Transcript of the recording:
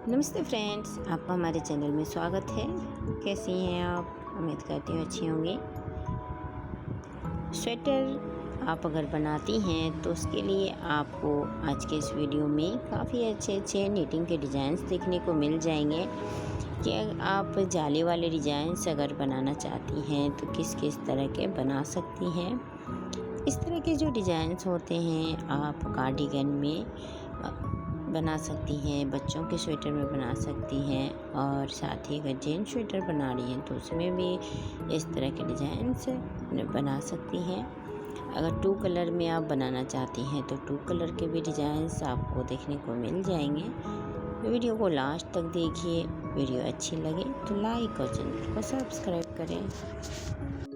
नमस्ते फ्रेंड्स, आपका हमारे चैनल में स्वागत है। कैसी हैं आप? उम्मीद करती हूँ अच्छी होंगी। स्वेटर आप अगर बनाती हैं तो उसके लिए आपको आज के इस वीडियो में काफ़ी अच्छे नीटिंग के डिज़ाइंस देखने को मिल जाएंगे कि आप जाली वाले डिज़ाइंस अगर बनाना चाहती हैं तो किस किस तरह के बना सकती हैं। इस तरह के जो डिज़ाइंस होते हैं आप कार्डिगन में बना सकती हैं, बच्चों के स्वेटर में बना सकती हैं और साथ ही अगर जेंट्स स्वेटर बना रही हैं तो उसमें भी इस तरह के डिज़ाइंस बना सकती हैं। अगर 2 कलर में आप बनाना चाहती हैं तो 2 कलर के भी डिज़ाइंस आपको देखने को मिल जाएंगे। वीडियो को लास्ट तक देखिए। वीडियो अच्छी लगे तो लाइक और चैनल को सब्सक्राइब करें।